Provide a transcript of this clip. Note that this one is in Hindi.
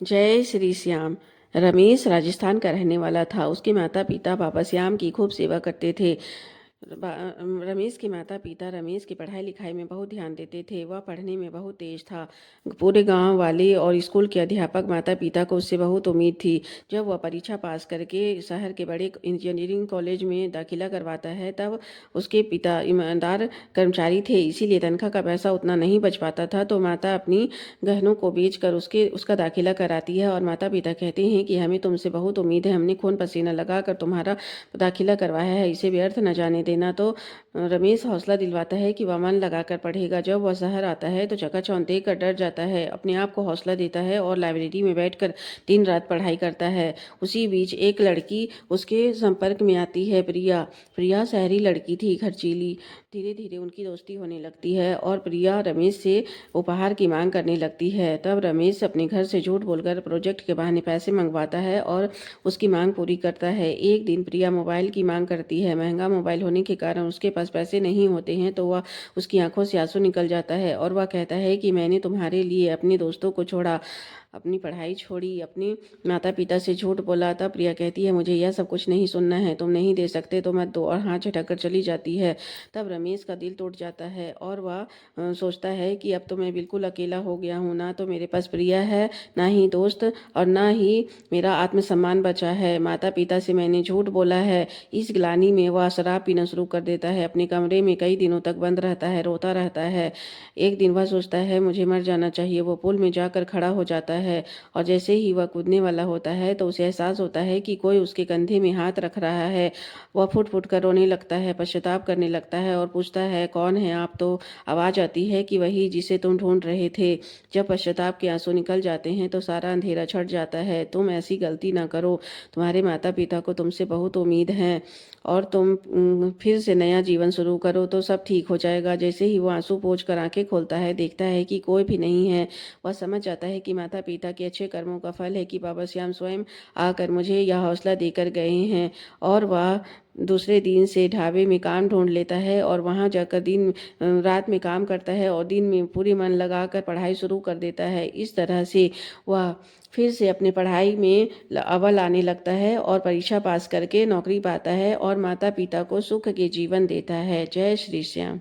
जय श्री श्याम। रमेश राजस्थान का रहने वाला था। उसके माता पिता बाबा श्याम की खूब सेवा करते थे। रमेश के माता पिता रमेश की पढ़ाई लिखाई में बहुत ध्यान देते थे। वह पढ़ने में बहुत तेज था। पूरे गांव वाले और स्कूल के अध्यापक माता पिता को उससे बहुत उम्मीद थी। जब वह परीक्षा पास करके शहर के बड़े इंजीनियरिंग कॉलेज में दाखिला करवाता है, तब उसके पिता ईमानदार कर्मचारी थे, इसीलिए तनख्वाह का पैसा उतना नहीं बच पाता था। तो माता अपनी गहनों को बेचकर उसका दाखिला कराती है और माता पिता कहते हैं कि हमें तुमसे बहुत उम्मीद है, हमने खून पसीना लगाकर तुम्हारा दाखिला करवाया है, इसे व्यर्थ न जाने देना। तो रमेश हौसला दिलवाता है कि वह मन लगाकर पढ़ेगा। जब वह शहर आता है तो चकाचौंध देखकर डर जाता है, अपने आप को हौसला देता है और लाइब्रेरी में बैठकर दिन रात पढ़ाई करता है। उसी बीच एक लड़की उसके संपर्क में आती है, प्रिया। प्रिया शहरी लड़की थी, खर्चीली। धीरे धीरे उनकी दोस्ती होने लगती है और प्रिया रमेश से उपहार की मांग करने लगती है। तब रमेश अपने घर से झूठ बोलकर प्रोजेक्ट के बहाने पैसे मंगवाता है और उसकी मांग पूरी करता है। एक दिन प्रिया मोबाइल की मांग करती है। महंगा मोबाइल होने के कारण उसके पास पैसे नहीं होते हैं, तो वह उसकी आंखों से आंसू निकल जाता है और वह कहता है कि मैंने तुम्हारे लिए अपने दोस्तों को छोड़ा, अपनी पढ़ाई छोड़ी, अपने माता पिता से झूठ बोला। तब प्रिया कहती है, मुझे यह सब कुछ नहीं सुनना है, तुम नहीं दे सकते तो मत दो, और हाथ झटक कर चली जाती है। तब रमेश का दिल टूट जाता है और वह सोचता है कि अब तो मैं बिल्कुल अकेला हो गया हूँ। ना तो मेरे पास प्रिया है, ना ही दोस्त, और ना ही मेरा आत्मसम्मान बचा है। माता पिता से मैंने झूठ बोला है। इस ग्लानि में वह शराब पीना शुरू कर देता है। अपने कमरे में कई दिनों तक बंद रहता है, रोता रहता है। एक दिन वह सोचता है मुझे मर जाना चाहिए। वो पुल में जाकर खड़ा हो जाता है और जैसे ही वह कूदने वाला होता है तो उसे एहसास होता है कि कोई उसके कंधे में हाथ रख रहा है। वह फुट फुट कर रोने लगता है, पश्चाताप करने लगता है और पूछता है, कौन है आप? तो आवाज़ आती है कि वही जिसे तुम ढूंढ रहे थे। जब पश्चाताप के आंसू निकल जाते हैं तो सारा अंधेरा छट जाता है। तुम ऐसी गलती ना करो, तुम्हारे माता पिता को तुमसे बहुत उम्मीद है, और तुम फिर से नया जीवन शुरू करो तो सब ठीक हो जाएगा। जैसे ही वो आंसू पोंछ कर आंखें खोलता है, देखता है कि कोई भी नहीं है। वह समझ जाता है कि माता पिता के अच्छे कर्मों का फल है कि बाबा श्याम स्वयं आकर मुझे यह हौसला देकर गए हैं। और वह दूसरे दिन से ढाबे में काम ढूंढ लेता है और वहां जाकर रात में काम करता है और दिन में पूरी मन लगाकर पढ़ाई शुरू कर देता है। इस तरह से वह फिर से अपनी पढ़ाई में अव्वल आने लगता है और परीक्षा पास करके नौकरी पाता है और माता पिता को सुख के जीवन देता है। जय श्री श्याम।